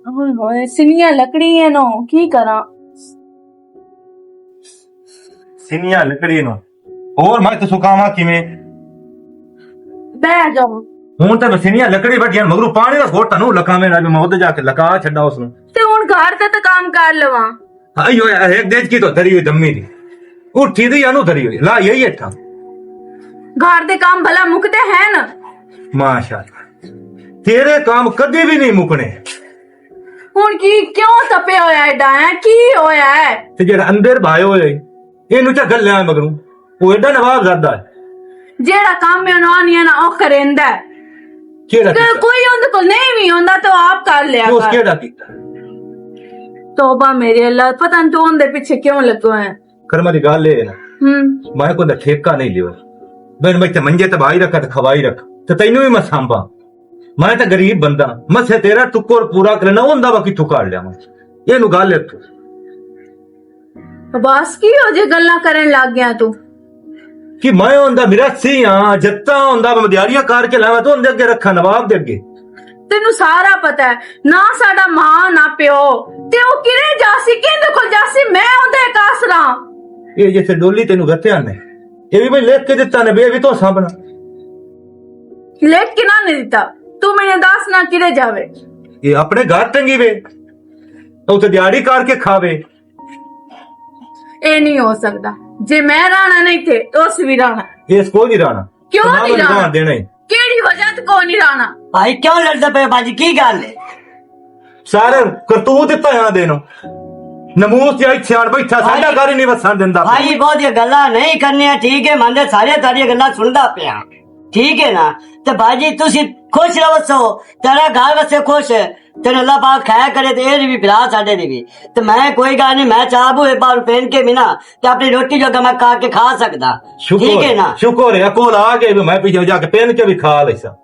ओए होए सिनिया लकड़ी है नो की करा। सिनिया लकड़ी नो और मैं तो सुकावा किवें बह जाओ हूं तो सिनिया लकड़ी बैठी मगरू पानी का घोटा नु लका में मैं उधर जाके लका छड़ा उसनु ते हुन घर ते काम कर लवा। अयो एक देज की तो धरी हुई दम्मी दी उठी दी अनु धरी हुई ला यही है घर दे काम भला मुकते हैं न। माशाअल्लाह तेरे काम कभी भी नहीं मुकने। हुन की क्यों तपे होया एडा है की होया है ते जेड़ा अंदर भाई होए इनु चा गल है मगरू वो एडा नवाब ज़्यादा है जेड़ा काम में नौनी है ना ओ करेंदा है केड़ा कोई उनके को नहीं भी होंदा तो आप कर लिया तो कर। केड़ा कीता तौबा मेरे अल्लाह पता नहीं तो उनके पीछे क्यों लगो है। कर मेरी गल है ना मैं को ठेका नहीं लियो मैं ते मंजे ते भाई रखा ते खवाई रख ते तैनू भी मैं सांभा मैं तो गरीब बंदा मसे तेरा टुक्कर पूरा करना होंदा वा किथों काढ़ लिया मैं ये नु गल है तू बस की हो जे गल्ला करन लग गया तू कि मैं होंदा मिरासी हां जत्ता होंदा मैं दिहाड़ियां कार के लावा तो उनदे अगे रखा नवाब दे अगे तेनू सारा पता है ना साडा मां ना प्यो ते ओ किरे जासी किंदे कोल जासी मैं उनदे कासरा ये जैसे डोली तेनू गत्या ने ये भी मैं लिख के दिता ने बे भी तो सांभना लेख के ना नहीं दिता तू मैंने दास ना किरे जावे ये अपने घर टंगी वे तो उसे दिहाड़ी कार के खावे ए नहीं हो सकता जे मैं राणा नहीं थे तो उस भी राणा ये इसको नहीं राना क्यों नहीं राणा देना ही केड़ी वजह तो को नहीं राणा भाई क्यों लड़ते पे बाजी की गल है सारे करतूत दिता यहाँ देनो नमूस या सियाण बैठा साडा घर ही नहीं वसन दिंदा भाई बहुत ये गल्ला नहीं करनी ठीक है मंदे सारे तारी गल्ला सुनदा पिया ठीक है ना तो भाजी तुसी खुश रहो सो तेरा घर वसे खुश है तेरे अल्लाह पाक खाया करे तो ये भी बिला साडे दी भी तो मैं कोई गल नहीं मैं चाह बू एक बार पहन के भी ना तो अपनी रोटी जो मैं खा के खा सकदा ठीक है ना शुक्र है अकोल आ गए मैं पीछे जाके पहन के भी खा लेसा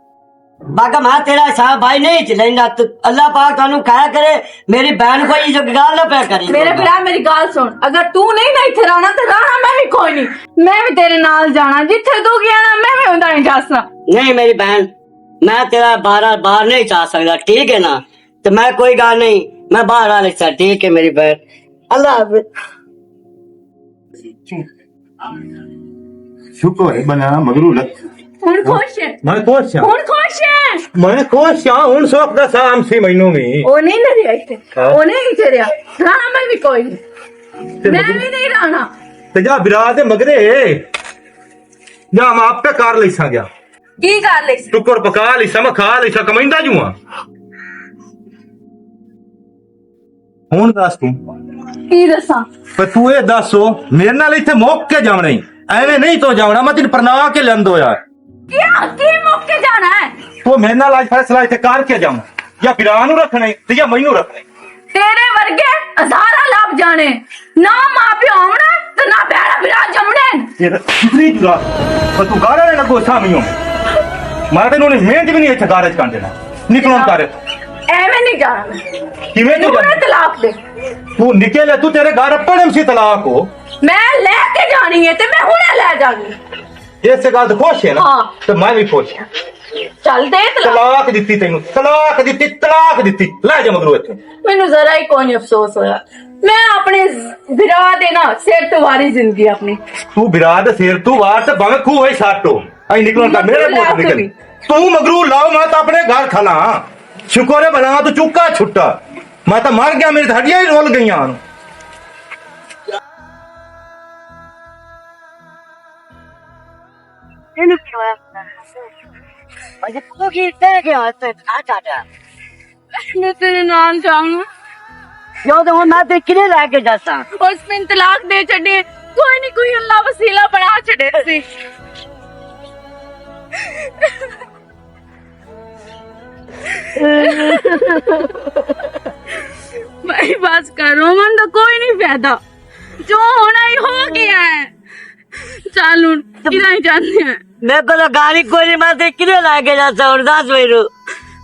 बाका मैं तेरा साहब भाई नहीं चलेंदा तो अल्लाह पाक तानू खाया करे मेरी बहन को ये जो गाल ना पे करी मेरे भरा मेरी गाल सुन अगर तू नहीं ना इथे रहना तो रहना मैं भी कोई नहीं मैं भी तेरे नाल जाना जिथे तू गया ना मैं भी उंदा ही जासना नहीं मेरी बहन मैं तेरा बाहर नहीं जा सकता ठीक है ना तो मैं कोई गल नहीं मैं बाहर आ लेता ठीक है मेरी बहन अल्लाह हाफिज शुक्र है बना मगरू लग हुन खुश है मैं खुश हूं हुन खुश है मैं खुश हूं हुन सोख दा साम सी मैनू भी ओ नहीं ना रिया इथे ओ नहीं इथे रिया रहना मैं भी कोई नहीं मैं भी नहीं रहना ते जा बिरा दे मगरे जा मैं आप पे कार लेसा गया की कर ले टुकर पका लेसा मैं खा लेसा कमाइंदा जुआ हुन दस तू की दसा पर तू ये दसो मेरे नाल इथे मोक के जावना ही एवें नहीं तो जावना मैं तेन परना के लंदो यार क्या की मौके जाना है तो मेरे नाल आज फैसला इथे कार के जाऊं या बिरा नु रखने ते या मैनू रखने तेरे वर्गे हजारा लाभ जाने ना मां प्यो होना तो ना बेड़ा बिरा जमने तेरा कितनी जुरा पर तू गारा ने लगो सामियो मैं तेनू ने मेहनत भी नहीं इथे कारज कर देना निकलो कर एवें नहीं जाना मैं किवें तू मुझे तलाक दे तू निकले तू तेरे घर अपने सी तलाक हो मैं लेके जानी है ते मैं हुणे ले जाऊंगी ये से गल खुश है ना हाँ। तो मैं भी खुश हूं चल दे तलाक दित्ती तेनू तलाक दित्ती ले जा मगरू इथे मैनू जरा ही कोई अफसोस होया मैं अपने बिरा दे ना सिर तो वारी जिंदगी अपनी तू बिरा दे सिर तू वार ते भावे खूह है साटो आई निकलो का मेरे मुंह निकल तू मगरू लाओ मैं तो अपने घर खला शुक्र है बना तू चुका छुट्टा मैं तो मर गया मेरी हड्डियां ही रोल गई ਇਹਨੂੰ ਕੀ ਹੋਇਆ ਅਜੇ ਤੂੰ ਕੀ ਕਹਿ ਗਿਆ ਤੇ ਆ मैं तेरे नाल जाऊंगा ਜੋ ਤਾਂ ਹੁਣ ਮੈਂ ਤੇ ਕਿਨੇ ਲੈ ਕੇ ਜਾਸਾਂ उसने तलाक दे छड़े कोई नहीं कोई अल्लाह वसीला बना छड़े सी भाई बस करो मन तो कोई नहीं फायदा जो होना ही हो गया है चल किधर जाते हैं मैं को तो गाड़ी कोई नहीं मैं ते किने ਲੈ ਕੇ ਜਾਸਾਂ ਹੁਣ ਦੱਸ ਮੈਨੂੰ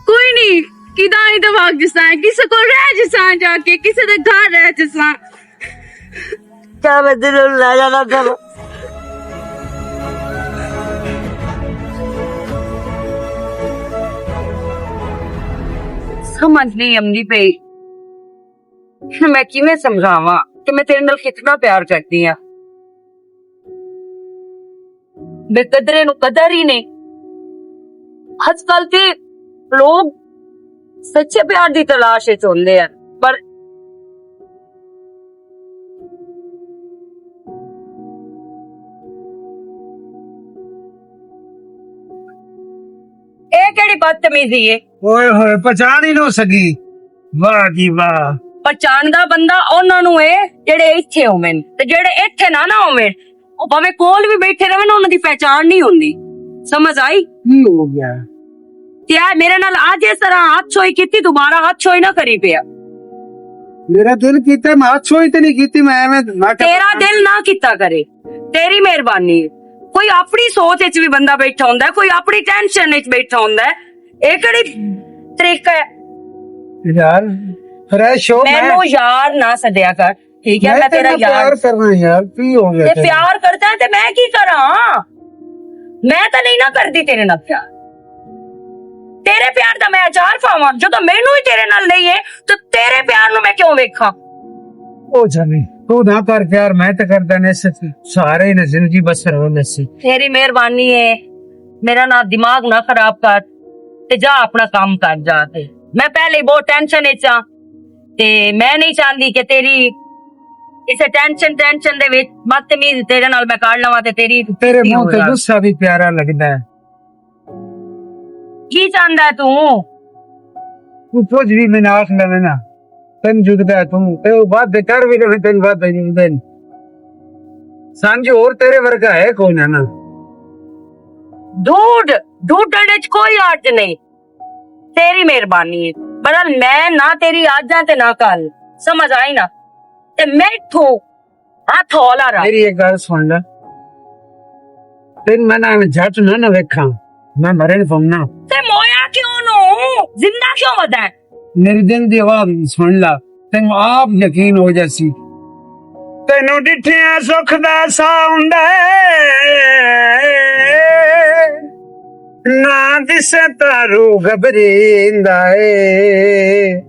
कोई नहीं किधर ही तो भाग जिसा है किसी को रह जिसा जाके किसी के घर रह जिसा क्या मैं दिल ले जाना चलो समझ नहीं आंदी पई मैं किवें समझावां कि मैं तेरे नाल कितना प्यार करदी हां। बेकदरे नु कदर ही नहीं। आजकल ते लोग सच्चे प्यार दी तलाश विच होंदे हैं, पर ਇਹ ਕਿਹੜੀ ਬਦਤਮੀਜ਼ੀ ਏ। ਓਏ ਹੋਏ ਪਛਾਣ ਹੀ ਨਾ ਸਕੀ। ਵਾਹ ਜੀ ਵਾਹ। ਪਛਾਣਦਾ ਬੰਦਾ ਉਹਨਾਂ ਨੂੰ ਏ ਜਿਹੜੇ ਇੱਥੇ ਹੋਵਣ, ਤੇ ਜਿਹੜੇ ਇੱਥੇ ਨਾ ਹੋਵਣ ਉਹ ਭਾਵੇਂ ਕੋਲ ਵੀ ਬੈਠੇ ਰਹਿਣ ਉਹਨਾਂ ਦੀ ਪਹਿਚਾਣ ਨਹੀਂ ਹੁੰਦੀ। ਸਮਝ ਆਈ? ਕੀ ਹੋ ਗਿਆ? ਤੇ ਆ ਮੇਰੇ ਨਾਲ ਅੱਜ ਇਸ ਤਰ੍ਹਾਂ ਹੱਥ ਛੋਈ ਕੀਤੀ, ਦੁਬਾਰਾ ਹੱਥ ਛੋਈ ਨਾ ਕਰੀ ਪਿਆ। ਮੇਰਾ ਦਿਲ ਕੀਤਾ ਮੈਂ ਹੱਥ ਛੋਈ ਤੇ ਨਹੀਂ ਕੀਤੀ, ਮੈਂ ਐਵੇਂ ਤੇਰਾ ਦਿਲ ਨਾ ਕੀਤਾ ਕਰੇ, ਤੇਰੀ ਮਿਹਰਬਾਨੀ। ਕੋਈ ਆਪਣੀ ਸੋਚ ਵਿੱਚ ਵੀ ਬੰਦਾ ਬੈਠਾ ਹੁੰਦਾ, ਕੋਈ ਆਪਣੀ ਟੈਨਸ਼ਨ ਵਿੱਚ ਬੈਠਾ ਹੁੰਦਾ। ਇਹ ਕਿਹੜੀ ਤਰੀਕਾ ਹੈ? ਯਾਰ ਫਰੈਸ਼ ਹੋ। ਮੈਨੂੰ ਯਾਰ ਨਾ ਸੱਦਿਆ ਕਰ, ਠੀਕ ਹੈ? ਮੈਂ ਤੇਰਾ ਯਾਰ ਪਿਆਰ ਕਰਨਾ ਯਾਰ, ਕੀ ਹੋ ਗਿਆ? ਤੇ ਪਿਆਰ ਕਰਦਾ ਤੇ ਮੈਂ ਕੀ ਕਰਾਂ? ਮੈਂ ਤਾਂ ਨਹੀਂ ਨਾ ਕਰਦੀ ਤੇਰੇ ਨਾਲ ਪਿਆਰ। ਤੇਰੇ ਪਿਆਰ ਦਾ ਮੈਂ ਅਚਾਰ ਪਾਵਾਂ? ਜਦੋਂ ਮੈਨੂੰ ਹੀ ਤੇਰੇ ਨਾਲ ਨਹੀਂ ਹੈ ਤਾਂ ਤੇਰੇ ਪਿਆਰ ਨੂੰ ਮੈਂ ਕਿਉਂ ਵੇਖਾਂ? ਉਹ ਜਾਨੀ ਤੂੰ ਨਾ ਕਰ ਪਿਆਰ, ਮੈਂ ਤਾਂ ਕਰਦਾ ਨੇ ਸਾਰੇ ਨੇ ਜ਼ਿੰਦਗੀ ਬਸਰ ਹੋਣੇ ਸੀ। ਤੇਰੀ ਮਿਹਰਬਾਨੀ ਹੈ, ਮੇਰਾ ਨਾ ਦਿਮਾਗ ਨਾ ਖਰਾਬ ਕਰ ਤੇ ਜਾ ਆਪਣਾ ਕੰਮ ਕਰ ਜਾ। ਤੇ ਮੈਂ ਪਹਿਲੇ ਹੀ ਬਹੁਤ ਟੈਨਸ਼ਨ ਵਿੱਚ ਆ ਤੇ ਮੈਂ ਨਹੀਂ ਚਾਹੁੰਦੀ ਕਿ ਤੇਰੀ ਇਸੇ ਟੈਨਸ਼ਨ ਦੇ ਵਿੱਚ ਬਦਤਮੀਜ਼ ਤੇਰੇ ਨਾਲ ਮੈਂ ਕਰ ਲਵਾਂ ਤੇ ਤੇਰੀ ਤੇਰੇ ਮੂੰਹ ਤੇ ਗੁੱਸਾ ਵੀ ਪਿਆਰਾ ਲੱਗਦਾ ਹੈ। ਕੀ ਚਾਹੁੰਦਾ ਤੂੰ? ਤੂੰ ਕੁਝ ਵੀ ਮੈਨੂੰ ਆਖ ਲਵੇ ਨਾ, ਤੈਨੂੰ ਜੁਗਦਾ ਤੂੰ ਤੇ ਉਹ ਬਾਤ ਕਰ ਵੀ ਲਵੇ, ਤੈਨੂੰ ਬਾਤ ਨਹੀਂ ਦੇਣ ਸਾਂਝ ਹੋਰ ਤੇਰੇ ਵਰਗਾ ਹੈ ਕੋਈ ਨਾ। ਢੂੰਡਣ ਵਿੱਚ ਕੋਈ ਹਰਜ ਨਹੀਂ, ਤੇਰੀ ਮਿਹਰਬਾਨੀ ਹੈ। ਪਰ ਮੈਂ ਨਾ ਤੇਰੀ ਅੱਜ ਤੇ ਨਾ ਕੱਲ, ਸਮਝ ਆਈ ਨਾ? ਤੇ ਮੈਂ ਇੱਥੋਂ ਹੱਥ ਹੌਲਾ ਰੱਖ। ਮੇਰੀ ਇੱਕ ਗੱਲ ਸੁਣ ਲੈ, ਤੈਨੂੰ ਮੈਂ ਨਾ ਜੱਟ ਨਾ ਵੇਖਾਂ, ਮੈਂ ਮਰੇ ਨਹੀਂ ਪਾਉਣਾ। ਤੇ ਮੋਇਆ ਕਿਉਂ ਨੂੰ ਜ਼ਿੰਦਾ ਕਿਉਂ ਵਦਾ? ਮੇਰੀ ਦਿਲ ਦੀ ਆਵਾਜ਼ ਸੁਣ ਲਾ, ਤੈਨੂੰ ਆਪ ਯਕੀਨ ਹੋ ਜਾਸੀ। ਤੈਨੂੰ ਡਿੱਠਿਆ ਸੁੱਖ ਦਾ ਸਾਉਂਦਾ ਨਾ ਦਿਸੇ ਤਾਰੂ ਘਬਰੀਂਦਾ ਏ,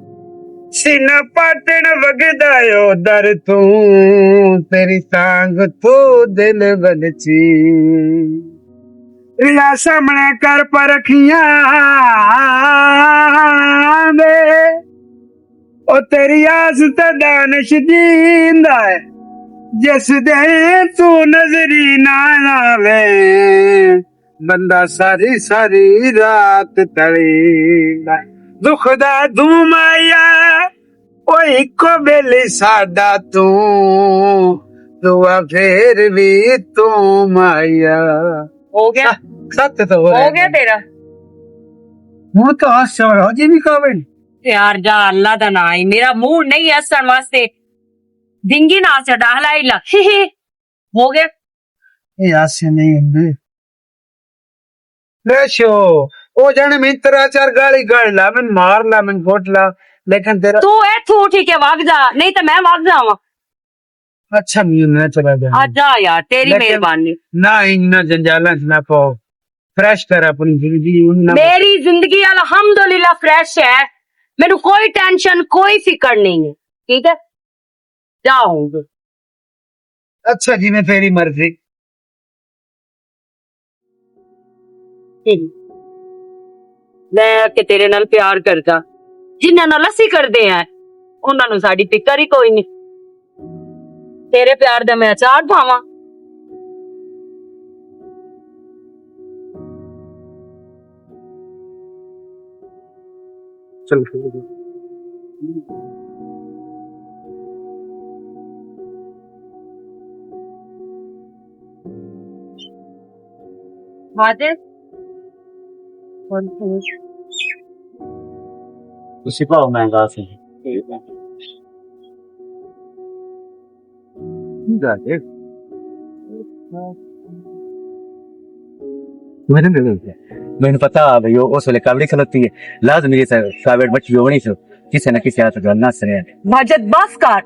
ਸੀਨਾ ਪਾਟਣ ਵਗਦਾ ਓ ਦਰ ਤੂੰ, ਤੇਰੀ ਤਾਂਗ ਤੂੰ ਦਿਲ ਵਲਚੀ ਲਾ ਸਾਹਮਣੇ ਕਰ ਪਰਖੀਆਂ ਵੇ, ਉਹ ਤੇਰੀ ਆਸ ਤੇ ਦਾਨਿਸ਼ ਜੀਂਦਾ ਹੈ, ਜਿਸ ਦੇ ਤੂੰ ਨਜ਼ਰੀ ਨਾ ਆਵੇ, ਬੰਦਾ ਸਾਰੀ ਸਾਰੀ ਰਾਤ ਤੜੀਂਦਾ। ਦੁੱਖ ਦਾ ਧੂਮਾਇਆ ਉਹ ਇੱਕੋ ਵੇਲੇ ਸਾਡਾ ਤੂੰ, ਦੁਆ ਫੇਰ ਵੀ ਤੂੰ ਮਾਇਆ। ਹੋ ਗਿਆ? ਸੱਤ ਤਾਂ ਹੋ ਗਿਆ ਤੇਰਾ? ਹੁਣ ਤਾਂ ਹਾਸਾ ਹੋ ਜੀ ਵੀ ਕਾਵੇ ਯਾਰ ਜਾ, ਅੱਲਾ ਦਾ ਨਾਂ ਹੈ। ਮੇਰਾ ਮੂਡ ਨਹੀਂ ਹੈ ਹੱਸਣ ਵਾਸਤੇ। ਦਿੰਗੀ ਨਾ ਚੜਾ ਹਲਾਈ ਲਾ। ਹੋ ਗਿਆ? ਇਹ ਹਾਸੇ ਨਹੀਂ ਹੁੰਦੇ ਰੇਸ਼ੋ। ਉਹ ਜਾਣੇ ਮੈਂ ਤੇਰਾ ਚਾਰ ਗਾਲੀ ਗਾਲ ਲਾ, ਮੈਂ ਮਾਰ ਲਾ, ਮੈਂ ਘੋਟ ਲਾ, ਲੇਕਿਨ ਤੇਰਾ ਤੂੰ ਇੱਥੋਂ ਠੀਕ ਹੈ ਵਗ ਜਾ, ਨਹੀਂ ਤਾਂ ਮੈਂ ਵਗ ਜਾਵਾਂ। ਅੱਛਾ ਮੈਨੂੰ ਨਾ ਚਲਾ ਗਿਆ। ਆ ਜਾ ਯਾਰ, ਤੇਰੀ ਮਿਹਰਬਾਨੀ। ਨਾ ਇੰਨਾ ਜੰਜਾਲਾਂ ਚ ਨਾ ਪਾਓ, ਫਰੈਸ਼ ਕਰ ਆਪਣੀ ਜ਼ਿੰਦਗੀ। ਮੇਰੀ ਜ਼ਿੰਦਗੀ ਅਲਹਮਦੁਲਿਲਾ ਫਰੈਸ਼ ਹੈ, ਮੈਨੂੰ ਕੋਈ ਟੈਨਸ਼ਨ ਕੋਈ ਫਿਕਰ ਨਹੀਂ ਹੈ, ਠੀਕ ਹੈ? ਜਾऊंगी। ਅੱਛਾ ਜਿਵੇਂ ਤੇਰੀ ਮਰਜ਼ੀ। ਮੈਂ ਕਿ ਤੇਰੇ ਨਾਲ ਪਿਆਰ ਕਰਦਾ, ਜਿਨ੍ਹਾਂ ਨਾਲ ਅਸੀਂ ਕਰਦੇ ਆ ਉਹਨਾਂ ਨੂੰ ਸਾਡੀ ਫਿਕਰ ਹੀ ਕੋਈ ਨਹੀਂ। ਤੇਰੇ ਪਿਆਰ ਦਾ ਮੈਂ ਅਚਾਰ ਪਾਵਾਂ? ਚਲ ਵਾਦੇ ਤੁਸੀਂ ਭਾव ਮਹਿੰਗਾ ਸੀ मैंने पता भाई उस वेले कावड़ी खलोती है लाजमी कावड़ बच्ची होनी से किसी न किसी हाथ गलना से माजिद बस कर।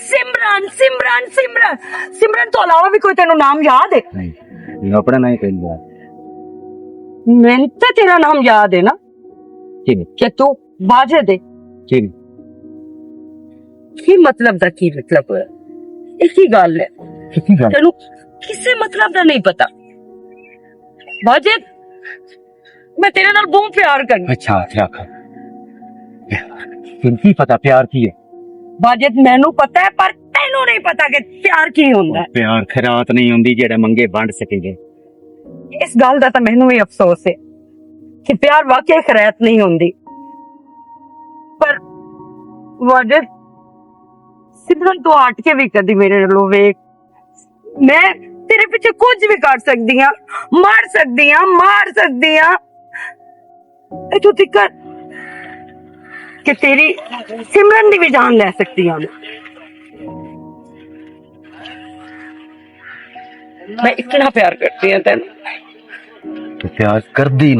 सिमरन सिमरन सिमरन सिमरन तो अलावा भी कोई तेनू नाम याद है? नहीं अपना नहीं कहूंगा। मैंने तो तेरा नाम याद है ना ठीक है कि तू वाजिद है। की मतलब दा की मतलब एक ही गल है तेनू किसे मतलब दा नहीं पता वाजिद मैं तेरे नाल बहुत प्यार करनी अच्छा क्या की पता प्यार की है वाजिद मैनू पता है पर तेनू नहीं पता कि प्यार की हुंदा है प्यार खरात नहीं हुंदी जेड़ा मंगे वंड सकेंगे इस गल दा तां मैनू भी अफसोस है कि प्यार वाकई खरात नहीं हुंदी पर वाजिद सिमरन तू हट के भी कदी मेरे नालों वेख मैं तेरे पीछे कुछ भी कर सकदी हां मार सकदी हां तू दिक्कत कि तेरी सिमरन दी भी जान ले सकती हां मैं इतना प्यार करती हूं तेनू तो प्यार कर दी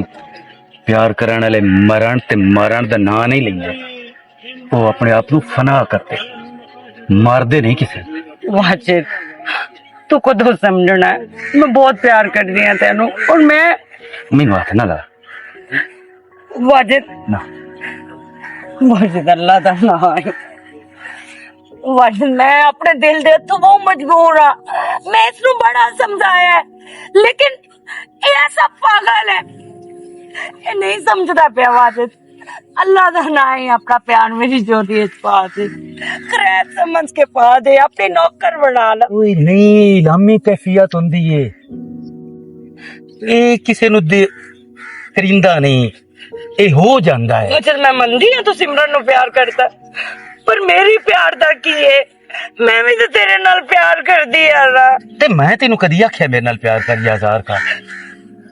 प्यार करने वाले मरण दा ना नहीं लेंगे वो अपने आप को फना करते मारदे नहीं किसी वाजिद तू खुद को समझना है मैं बहुत प्यार कर रही हूं तेनू और मैं मैनू हाथ ना ला वाजिद ना वाजिद अल्लाह दा नाम है वाजिद मैं अपने दिल दे तो बहुत मजबूर हाँ मैं इसनु बड़ा समझाया है लेकिन ये ऐसा पागल है ये नहीं समझता पिया वाजिद अल्लाह दा नाम है अपना प्यार मेरी जोड़ी पा दे खैर समझ के पा दे अपने नौकर बना ला ओए नहीं लम्मी कैफियत हुंदी है ये किसी नु दे करिंदा नहीं ये हो जांदा है चल मैं मनदी हूं तू सिमरन नु प्यार करता पर मेरी प्यार दा की है मैं भी तो तेरे नाल प्यार कर दिया ना ते मैं तेनू कदी आख्या मेरे नाल प्यार कर हजार का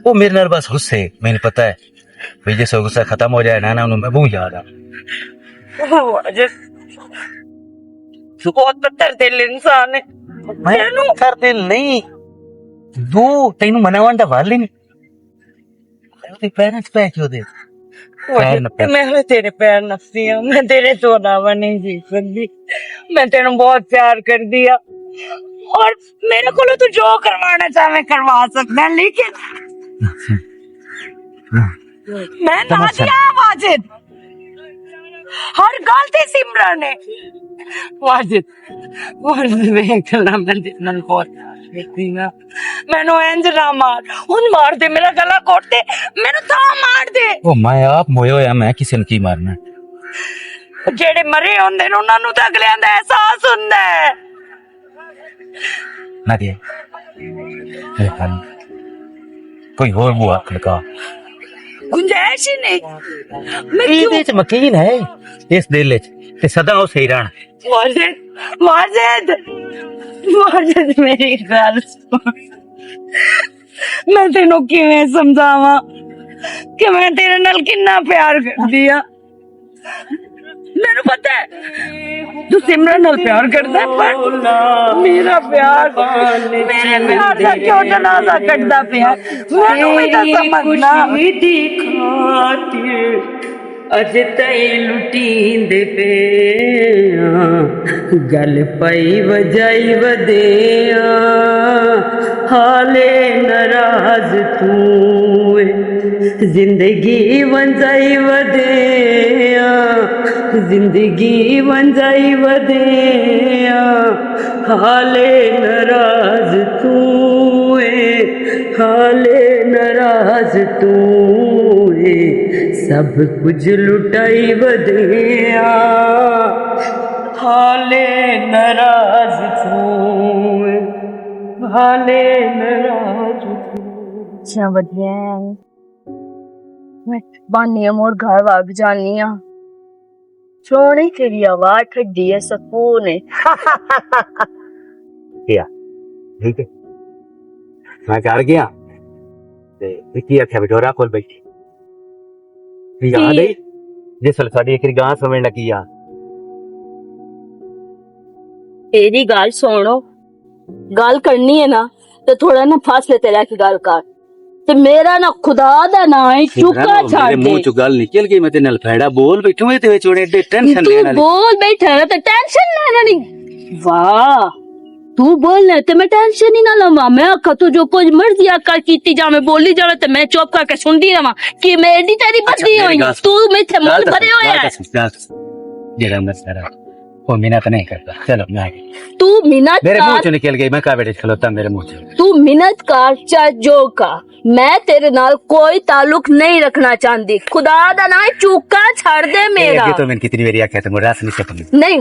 वो मेरे नाल बस गुस्से मैंने पता है भाई जैसे गुस्सा खत्म हो जाए ना मैं बहुत याद आ तू बहुत बदतर दिल इंसान है मैं कर दिल नहीं दो तेनू मनावन दा वाल ही नहीं ते पेरेंट्स पे क्यों दे मैं तेरे पैर नफसी हूँ मैं तेरे तो अलावा नहीं जी सकती मैं तेरे बहुत प्यार कर दिया और मेरे को तू जो करवाना चाहे करवा सकता है लेकिन मैं ना दिया वाजिद हर गलती सिमरन है वाजिद मैं दिल बहुत मैनू इंज ना मार हुन मार दे मेरा गला घोट दे मैनू ता मार दे ओ मैं आप मोए होया मैं किसी ने की मारना जेड़े मरे होंदे ने उन्हां नू तां अगलियां दा एहसास हुंदा है ना दिए कोई और बुआ खड़का गुंजाइश ही नहीं मैं ਇਹਦੇ ਚ ਮਕੀਨ ਹੈ ਇਸ ਦਿਲ ਵਿੱਚ ਤੇ ਸਦਾ ਉਹ ਸਹੀ ਰਹਿਣ वाजिद मेरी गल सुन मैं तेनू किवें समझावा कि मैं तेरे नाल कितना प्यार करदी आ मैनू पता है तू सिमरन नाल प्यार करदा है पर मेरा प्यार मेरे प्यार दा क्यों जनाजा कटदा पिया मैनू भी तो समझना अज तई लुटींदे पे गल पई वजाई वदेया हाले नाराज तू जिंदगी वंजाई वदेया जिंदगी वंजाई वदेया हाले नाराज तू हाले नाराज तू सब कुछ लुटाई वधिया हाले नाराज तू हाले नाराज तू अच्छा बढ़िया है मैं बानी मोर घर वाग जानी आ सोने तेरी आवाज ठंडी है सुकून है ठीक है मैं घर गया ते विकी आख्या बिठोरा कोल बैठी याद है जिस साड़ी एक गां समझ लगी यार तेरी गाल सुनो गाल करनी है ना तो थोड़ा ना फासले ते रह के गाल कर ते मेरा ना खुदा दा ना है चुका छाड़ दे मुंह चो गल निकल गई मैं ते नाल फैड़ा बोल बैठू मैं ते छोड़े टेंशन तू लेना बोल बैठा है तो टेंशन लेना नहीं वाह तू बोलना तो मैं टेंशन ही ना लवा मैं आखा तू जो कुछ मर्जी आकर कीती जावे बोली जावे तो मैं चुप करके सुनती रहा कि मैं एडी तेरी बदली हुई तू मेरे मुंह भरे होया है जेड़ा मैं सारा वो मिन्नत नहीं करता। चलो मैं आ गई। तू मिन्नत मेरे मुंह कर, चो निकल गई, मैं का बेटे खलोता मेरे मुंह से। तू मिन्नत कर चाहे जो का, मैं तेरे नाल कोई ताल्लुक नहीं रखना चाहती। खुदा दा ना चूका छड़ दे मेरा। अगे तो मैंने कितनी बारी आख्या था मुझे रस नहीं सकती। नहीं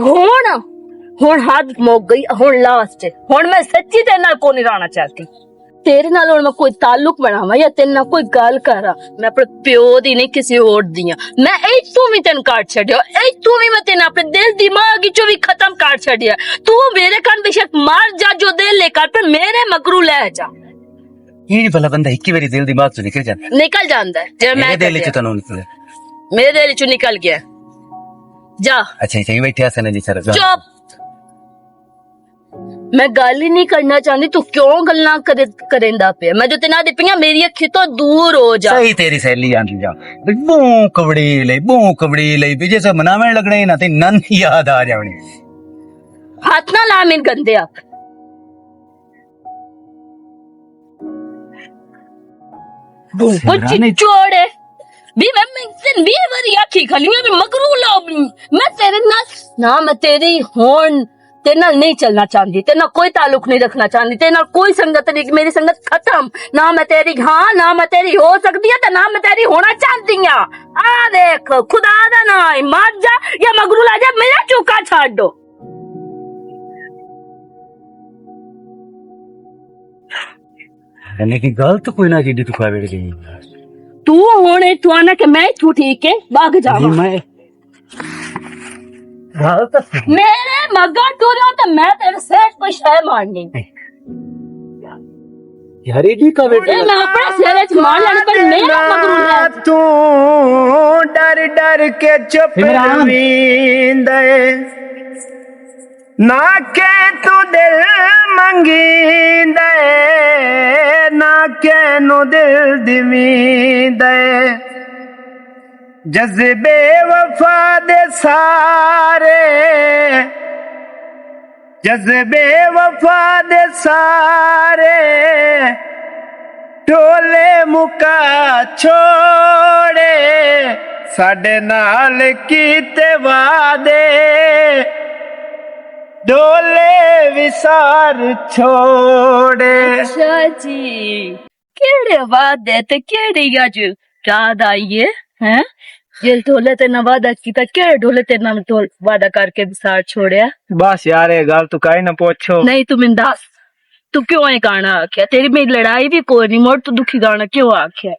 हुण हद मुक गई, हुण लास्ट हुण मैं सच्ची तेरे नाल कोई नहीं रहना चाहती। तेरे नाल हुण मैं कोई ताल्लुक बनावा या तेरे नाल कोई गल करा, मैं अपने प्यो दी नहीं किसी होर दी हां। मैं ए तू भी तेन काट छड्या, ए तू भी मैं तेन अपने दिल दिमाग चो भी खत्म कर छड्या। तू मेरे कान बेशक मार जा जो दिल लेकर, पर मेरे मगरू ले जा। ये नहीं भला बंदा एक ही बारी दिल दिमाग से निकल जाता है। निकल जांदा है जे मैं मेरे दिल कड्या। च तो निकले। मेरे दिल चो निकल गया जा। अच्छा अच्छा, ये बैठे हसन जी सर। चुप, मैं गल ही नहीं करना चाहती। तू क्यों गल्ला करेंदा पे? मैं जो तेना दिपिया मेरी अखी तो दूर हो जा। सही तेरी सहेली आंदी जा बू कबड़ी ले भी जैसे मनावे लगने ना ते नन याद आ जावनी। हाथ ना ला मेरे गंदे आप। कुछ चोड़े भी मैं बारी आखी खाली मैं मगरू ला मैं तेरे ना मैं तेरी होन तेरे नाल नहीं चलना चाहती, तेरे नाल कोई ताल्लुक नहीं रखना चाहती, तेरे नाल कोई संगत नहीं। मेरी संगत खत्म। ना मैं तेरी हाँ ना मैं तेरी हो सकती है, ना मैं तेरी होना चाहती हूं। आ देख खुदा दा ना मर जा या मगरू ला जा, मेरा चूका छाड़ दो। लेकिन गलत कोई ना की तू खा बैठ गई। तू होने तू आना कि मैं तू ठीक है भाग जावा। मैं गलत मेरे मगर तू रहा तो मैं तेरे से कोई शय मारनी। यार जी का बैठ मैं अपने सिर च मार लेने पर मेरा मगरू ले। तू डर डर के चुप रवींदे ना के तू दिल मंगींदे ना के नु दिल दिवींदे जज्बे वफा दे सारे जज्बे वफा दे सारे ढोले मुका छोड़े साडे नाल कीते वादे ढोले विसार छोड़े। अच्छा जी केड़े वादे ते केड़ी अज याद आई है हैं? जे ढोले ते ना वादा कीता, केड़े ढोले ते ना वादा करके विसार छोड़या? बस यार ये गल तू काई ना पूछो। नहीं तू मैनू दस तू क्यों ये गाना आख्या? तेरी मेरी लड़ाई भी कोई नहीं, मोड़ तू दुखी गाना क्यों आख्या?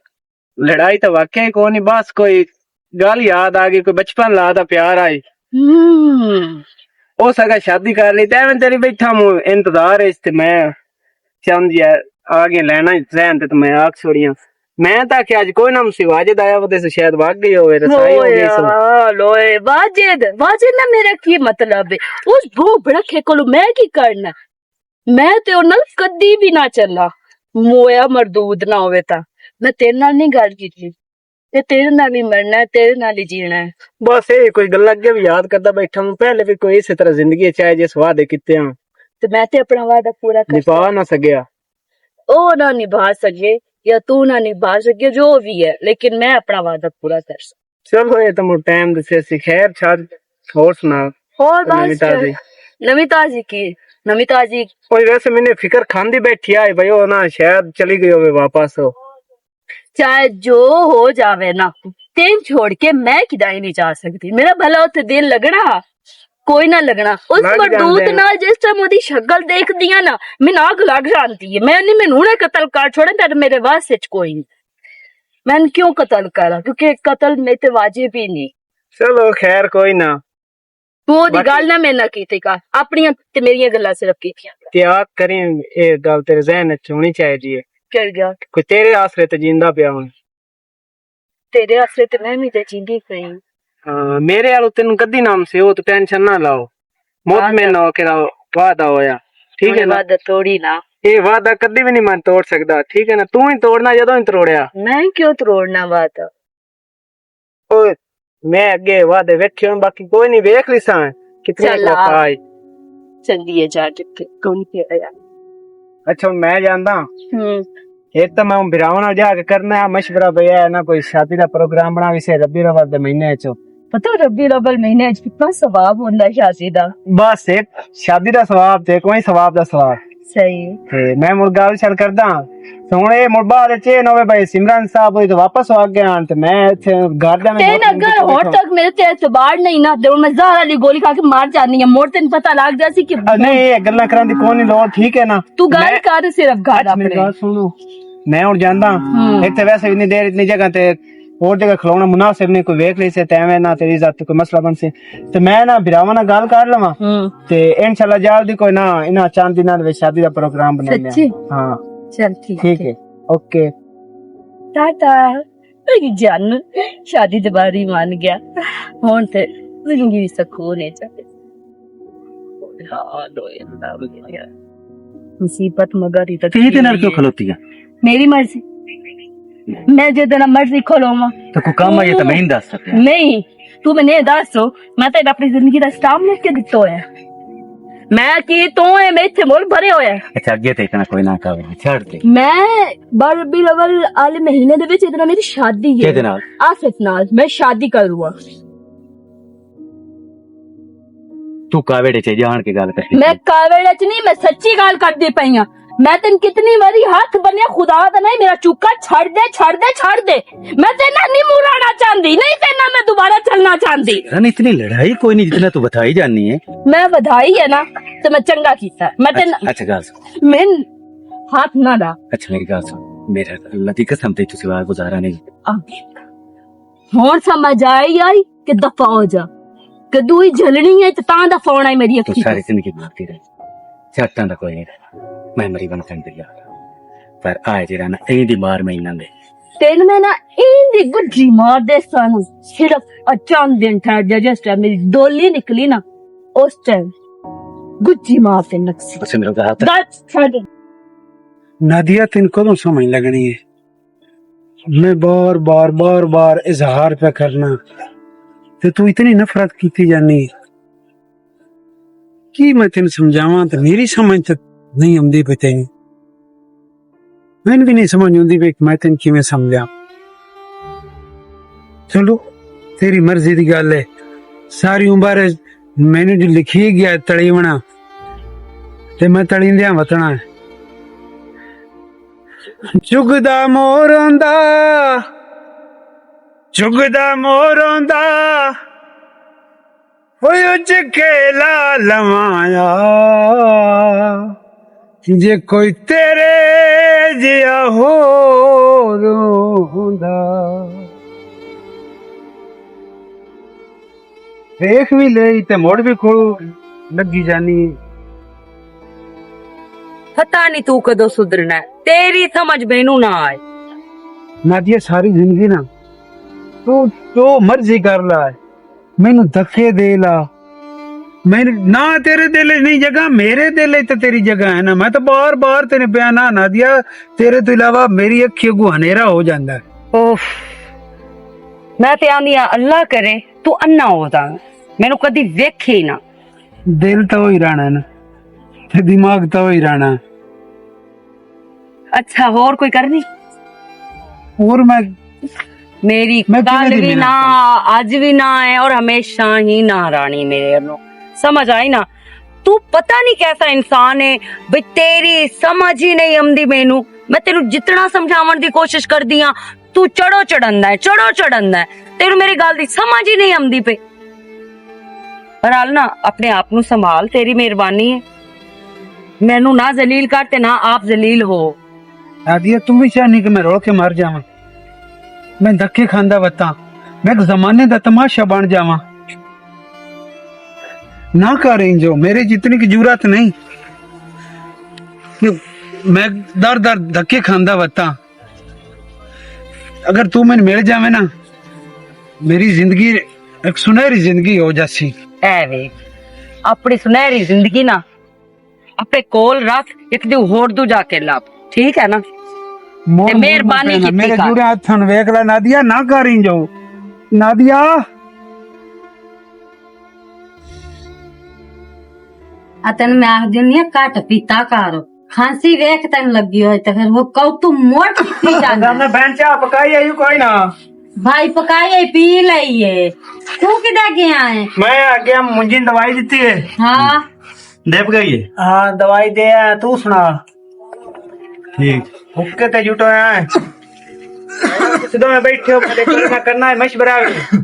लड़ाई तो वाकई ही कोई नहीं, बस कोई गल याद आ गई, कोई बचपन ला दा प्यार आई। हो सका शादी कर ली ते मैं तेरी बैठा मु इंतजार है ते मैं समझिया आगे लेना रहन ते मैं आख छोड़िया। मैं तो क्या आज कोई ना वाजिद आया वो से शायद भाग गई होवे तो सही हो गई सो। लोए वाजिद ना मेरा की मतलब है? उस भू भड़के कोलो मैं की करना? मैं ते उन्हां कदी भी ना चला मोया मरदूद ना होवे ता मैं तेरे नाल नहीं गल कीती ते तेरे नाल ही मरना है, तेरे नाल ही जीना है। बस ये कोई गल अगे भी याद करता बैठा हूं, पहले भी कोई इस तरह जिंदगी चाहे जिस वादे किते हैं ते मैं ते अपना वादा पूरा कर निभा ना सकिया। ओ ना निभा सके या तू ना निभा सके जो भी है, लेकिन मैं अपना वादा पूरा कर सकती। चलो ये तो मुझे टाइम दसे सी खैर छाड़ और सुना और नवी ताजी नवी ताजी की नवी ताजी कोई वैसे मैंने फिक्र खांदी बैठी आई भाई वो ना शायद चली गई होवे वापस हो। चाहे जो हो जावे ना तेन छोड़ के मैं किदाई नहीं जा सकती। मेरा भला उत्थे दिल लगना कोई ना लगना। उस लग मरदूत जांदे। नाल जिस टाइम ओदी शक्ल देख दिया ना मैनू आग लग जाती है। मैं नहीं मैनू ने कत्ल कर छोड़े पर मेरे वास्ते च कोई नहीं। मैं क्यों कत्ल करा? क्योंकि कत्ल मेरे ते वाजिब ही नहीं। चलो खैर कोई ना तू ओदी गल ना मेरे नाल कीती कर, अपनियां ते मेरियां गल्लां सिर्फ कीतियां। त्याग करें ये गल तेरे जहन च होनी चाहिए। कर गया कोई तेरे आसरे ते जिंदा पिया हूं। तेरे आसरे ते मैं भी ते जींदी पई। हाँ, मेरे आलो तेन कदी नाम से हो तो टेंशन ना लाओ। मुझ में ना के वादा होया ठीक है ना? वादा तोड़ी ना, ये वादा कदी भी नहीं मैं तोड़ सकता ठीक है ना? तू ही तोड़ना जदों ही तोड़या। मैं क्यों तोड़ना वादा? ओए मैं अगे वादे वेखे बाकी कोई नहीं वेख लिसा कितने चल आ। पाई। चलिए जा के कौन के आया। अच्छा मैं जानदा एक तो मैं बिराव नाल जाके करना है मशवरा भैया है ना कोई शादी का प्रोग्राम बना विसे रबी रवल दे महीने च पता रब्बी अव्वल महीने च कितना सवाब होंदा शादी दा। बस एक शादी ਦਾ ਸਵਾਬ ਤੇ ਕੋਈ ਸਵਾਬ ਦਾ ਸਵਾਬ सही ਤੇ ਮੈਂ ਮੁੜ ਗੱਲ ਚੱਲ ਕਰਦਾ ਹੁਣ ਇਹ ਮੁੜ ਬਾਅਦ ਚ ਇਹ ਨਾ ਹੋਵੇ ਭਾਈ ਸਿਮਰਨ ਸਾਹਿਬ ਹੋਈ ਤੇ ਵਾਪਸ ਆ ਗਏ ਆਣ ਤੇ ਮੈਂ ਇੱਥੇ ਘਰ ਦਾ तेन अगर होर तक मेरे ते एतबार नहीं ना दे मैं ज़हर वाली गोली खा के मार जानी है। मोड़ तेन पता लग जासी कि ਨਹੀਂ ਇਹ ਗੱਲਾਂ ਕਰਨ ਦੀ ਕੋਈ ਨਹੀਂ ਲੋੜ ਠੀਕ ਹੈ ਨਾ तू गल कर सिर्फ घर ਮੇਰੀ अपने। ਗੱਲ ਸੁਣੋ ਮੈਂ ਹੁਣ ਜਾਂਦਾ ਇੱਥੇ ਵੈਸੇ ਇੰਨੀ ਦੇਰ ਇਤਨੀ ਜਗ੍ਹਾ ਤੇ ਹੋਰ ਜਗ੍ਹਾ ਖਲੋਣਾ ਮੁਨਾਸਿਬ ਨਹੀਂ ਕੋਈ ਵੇਖ ਲਈ ਸੇ ਤੇ ਐਵੇਂ ਨਾ ਤੇਰੀ ਜ਼ਾਤ ਕੋਈ ਮਸਲਾ ਬਣ ਸੇ ਤੇ ਮੈਂ ਨਾ ਭਰਾਵਾਂ ਨਾਲ ਗੱਲ ਕਰ ਲਵਾਂ ਤੇ ਇਨਸ਼ਾਅੱਲਾ ਜਲਦੀ ਕੋਈ ਨਾ ਇਹਨਾਂ ਚਾਂਦੀ ਨਾਲ ਵਿੱਚ ਸ਼ਾਦੀ ਦਾ ਪ੍ਰੋਗਰਾਮ ਬਣਾਉਂਦੇ सच्ची ਹਾਂ ਹਾਂ चल ठीक ठीक है ओके टाटा मेरी जान शादी दे बारी मान गया हुन ते जिंदगी दी सुकून है चल हाल होए अल्लाह मुसीबत मगर ही तक ਤੇ ਨਾਲ ਕਿਉਂ ਖਲੋਤੀ ਆ मेरी मर्जी मैं जितना मर्जी खोलूंगा ਤੇ ਕੋਈ ਕੰਮ ਆਏ ਤਾਂ ਮੈਂ ਨਹੀਂ ਦੱਸ ਸਕਿਆ नहीं तू मैंने दस मैं तो अपनी जिंदगी का स्टाम लिख के दिता होया मैं की तू है मैं इत्थे मुल्क भरे होया ਅੱਛਾ ਅੱਗੇ ਤੇ ਇਤਨਾ ਕੋਈ ਨਾ ਕਵੇ ਛੱਡ ਦੇ मैं रबी अव्वल आले महीने दे विच इतना मेरी शादी है ਕਿਹਦੇ ਨਾਲ आसिफ नाल मैं शादी करूंगा ਤੂੰ ਕਾਵੇੜੇ ਚ ਜਾਣ ਕੇ ਗੱਲ ਕਰਦੀ मैं कावेड़े च नहीं मैं सच्ची गाल करदी पई हां मैं तेन कितनी बारी हाथ बनिया खुदा दा नहीं मेरा चुका छड़ दे छड़ दे छड़ दे मैं तेना नहीं मुराना चाहती नहीं तेना मैं दोबारा चलना चाहती रन इतनी लड़ाई कोई नहीं जितना तू बताई जानी है मैं बधाई है ना तो मैं चंगा कीता मैं तेन अच्छा गल सुन मैं हाथ ना ला अच्छा मेरी गल सुन मेरा अल्लाह दी कसम ते तू सिवा गुजारा नहीं होर समझ आई कि दफा हो जा कि दूई झलनी है तो तां दा फोन आई मेरी तू अखी सारी जिंदगी मारती रही छट्टां दा कोई नहीं मैं मरी बन कर दिया पर आए जेरा ना एं दी मार महीना दे तेन में ना इंदी गुड्डी मार दे सन सिर्फ अचान दिन ठहर जा जिस टाइम मेरी डोली निकली ना उस टाइम गुड्डी मार ते नक्सी उसे मेरा कहा था दस छड़ नादिया तेन कदों समझ लगनी है मैं बार बार इजहार पे करना ते तू इतनी नफरत की जानी की मैं तेन समझावा तो मेरी समझ तो नहीं आती पे तेन मैंने भी नहीं समझ आती भी मैं तेन किवें समझा चलो तेरी मर्जी की गल है सारी उम्र मैंने जो लिखी गया तलीवना ते मैं तलींदियां वतना है चुगदा मोर आंदा होय उच के ला लवाया जे कोई तेरे जिया हो रोंदा देख भी ले ते मोड़ भी खोल लगी जानी पता नहीं तू कदों सुधरना है तेरी समझ मैनू ना आए नादिया सारी जिंदगी ना तू जो मर्जी कर ला मैनू धक्के दे ला मैंने ना तेरे दिल च नहीं जगह मेरे दिल च तो तेरी जगह है ना मैं तो बार बार तेरे बयान ना दिया तेरे तो इलावा मेरी अखी अगू हनेरा हो जाता है ओफ मैं ते आंदी आ अल्लाह करे तू अन्ना हो जा मैनू कदी वेखे ही ना दिल तो ही रहना ना ते दिमाग तो ही रहना अच्छा होर कोई करनी और मेरी मैं कल किवें दी भी मेहनत ना आज भी ना है और हमेशा ही ना रानी मेरे नो समझ आई ना तू पता नहीं कैसा इंसान है भाई तेरी समझ ही नहीं आंदी मैनू मैं तेनू जितना समझावन दी कोशिश कर दिया तू चढ़ो चढ़ंदा है तेनू मेरी गल दी समझ ही नहीं आंदी पे पर हाल ना अपने आप नू संभाल तेरी मेहरबानी है मैनू ना जलील कर ते ना आप जलील हो नादिया तुम भी चाहनी कि मैं रोल के मर जावा मैं धक्के खांदा वता मैं एक जमाने दा तमाशा बन जावा ना करें जो मेरे जितनी की जरूरत नहीं कि मैं दर दर धक्के खांदा वता अगर तू मैंने मिल जावे ना मेरी जिंदगी एक सुनहरी जिंदगी हो जासी ऐ वे अपनी सुनहरी जिंदगी ना अपने कोल रख एक दिन होर दू जाके लाभ ठीक है ना मोर मेहरबानी मोर कीती मेरे कर। जुड़े हाथन वेख ला नादिया ना करी जो नादिया अतन मैं आख दिनी घट पीता कर खांसी वेख तेन लगी हो तो फिर वो कौ तू मोट पी जांदा मैं बहन चाह पकाई आई कोई ना भाई पकाइए पी लइए। तू किधर गया है? मैं आ गया, मुझे दवाई दी है। हाँ देव गई है हाँ दवाई दे आया, तू सुना। ठीक हुक्के ते जुटो है सिद्धो में बैठे हो, करना करना है मशवरा।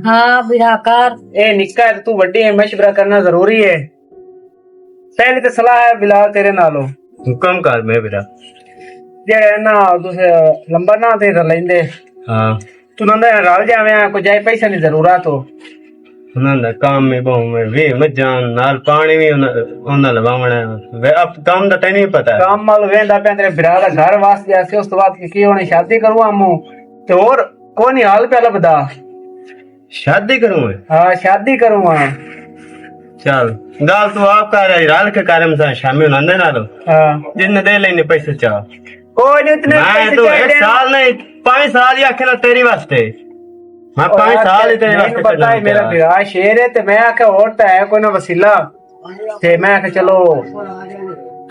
हाँ बिरा कर। ए निक्का है तो तू वड्डी है, मशवरा करना जरूरी है। पहली तो सलाह है बिलाल तेरे नालो, हुक्म कर मैं बेटा। जेड़े ना तुसे लंबा ना ते लेंदे, हाँ तू ना रल जावे, कोई जाए पैसा नहीं जरूरत हो। उन्होंने काम में बहु में वे मजान नाल पानी भी उन्होंने लवावना वे अब काम दा तैਨੂੰ पता है। काम माल वेंदा पे तेरे बिरा दा घर वास जाके उस तो बाद की होनी शादी करूं अम्मू ते और कोई नहीं हाल पे लबदा। शादी करूं मैं? हाँ शादी करूंगा। चल गाल तू आप कर राल के कार्यम सा शामी नंदे नालो हाँ जिन्ने दे लेने पैसे चाह कोई नहीं, इतने मैं पैसे तो चाहिए एक साल नहीं 5 साल ही आखे ना तेरी वास्ते। मैं 5 साल ही तेरे वास्ते पता है मेरा बिरा शेर है, ते मैं आके होता है कोई ना वसीला, ते मैं आके चलो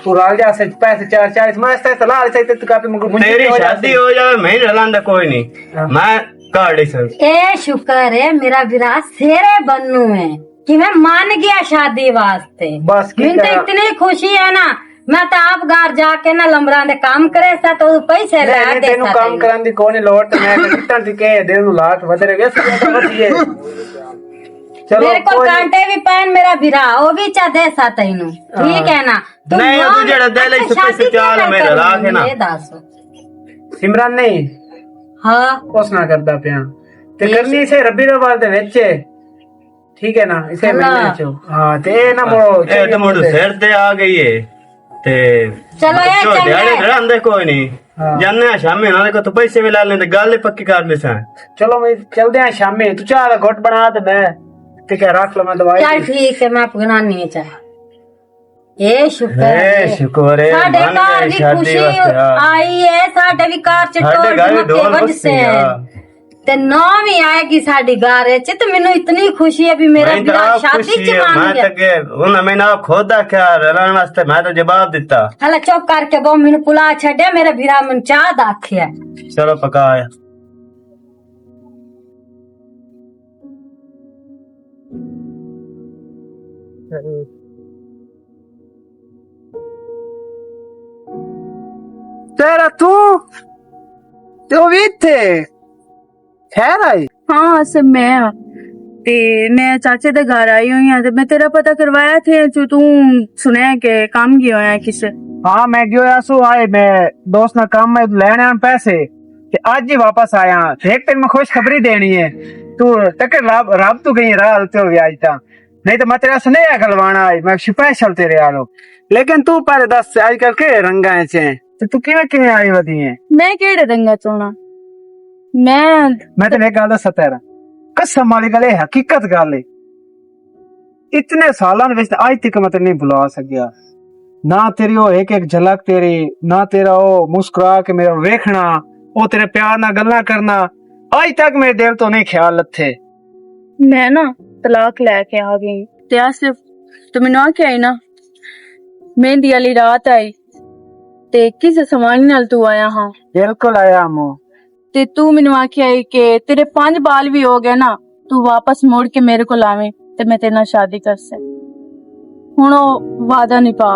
तू राल जा से पैसे 4 मैं इस सलाह चाहिए तो काफी मुझे तेरी शादी हो जाए मैं रलांदा कोई नहीं, मैं काट ही सर। ए शुक्र है मेरा बिरा सेरे बनू है कि मैं मान गया शादी वास्ते। बस की मैं तो तरह। इतनी खुशी है ना, मैं तो आप घर जाके ना लंबरा दे काम करे सा तो पैसे ला नहीं दे तेनू काम करन दी कोई नहीं लोड़, ते मैं कितना टिके दे दू लाख वधरे वे सब वधिए। चलो मेरे को कोई कांटे भी पहन मेरा बिरा वो भी चा दे सा तैनू, ठीक है ना? तुम नहीं, वो मान- जेड़ा दे ले अच्छा, से पैसे शादी चाल क्यों मेरा करूं? राख है ना। ये दस। सिमरन नहीं हाँ कुछ ना करदा पिया ते करनी से रब्बी दे वाल दे विच, ठीक है ना? इसे अल्लाह। महीने चो हाँ ते ना मोड़ो ए तो मोड़ सिर ते आ गई है ते चलो ये जो चंगा दिहाड़ी है। रहंदे कोई नहीं हाँ। जाने आ शामी ना को तो पैसे भी ला लेंदे गल ही पक्की कर दे सा। चलो मैं चलदे हैं शामी, तू चाह दा घुट बना ते मैं ठीक है रख लो मैं दवाई। चल ठीक है मैं पगनानी है चाह। ये शुक्र ए शुक्र है साडे मान घर गए भी शादी खुशी वास्ते। आई है, साडे भी घर च साडे ढोल घर भी ढमके ढोल बजसे बजसे, हाँ। ते नौ भी आएगी साडी घर च, तो मैनू इतनी खुशी है भी मेरा मैं तो बिरा आप शादी खुशी च है, मान मैं गया। तो के उन्हें मैंने आप खुद आख्या रलाने वास्ते मैं तो जवाब दिता। हला चुप करके बो मैनू पुला छड्या, मेरा बिरा मन चाह दाखिया। चलो पकाया तेरा तू भी थे खैर आई? हाँ सब मैं ते मैं चाचे दे घर आई हुई हाँ, ते मैं तेरा पता करवाया थे जो तू सुने के काम गया है किसे। हाँ मैं गयो सो आए, मैं दोस्त ना काम में लेने आन पैसे ते आज ही वापस आया। एक तेन में खुशखबरी देनी है, तू टक्कर राब तू गई राल तो आज ता नहीं तो मैं तेरा सुने गलवाना आई, मैं स्पेशल तेरे आलो। लेकिन तू पर दस आजकल के रंगा है ते तू किवें किवें आई वधी है? मैं केड़े रंगा चोना मैं तेरे गल दस तेरा कसम वाली गल है, हकीकत गल है। इतने सालों विच आज तक मैं तेरे नहीं भुला सकिया ना, तेरी वो एक एक झलक तेरी ना, तेरा वो मुस्कुरा के मेरा वेखना, वो तेरे प्यार ना गल्ला करना आज तक मेरे दिल तो नहीं ख्याल लथे। मैं ना तलाक लेके आ गई ते आ सिर्फ तो मैनू आख्या आई ना मेहंदी वाली रात आई ते किसे समान नाल तू आया हाँ बिल्कुल आया मो ते तू मैनू आख्या आई के तेरे 5 बाल भी हो गए ना, तू वापस मुड़ के मेरे को लावे ते मैं तेरे नाल शादी कर से। हुण ओ वादा नहीं पा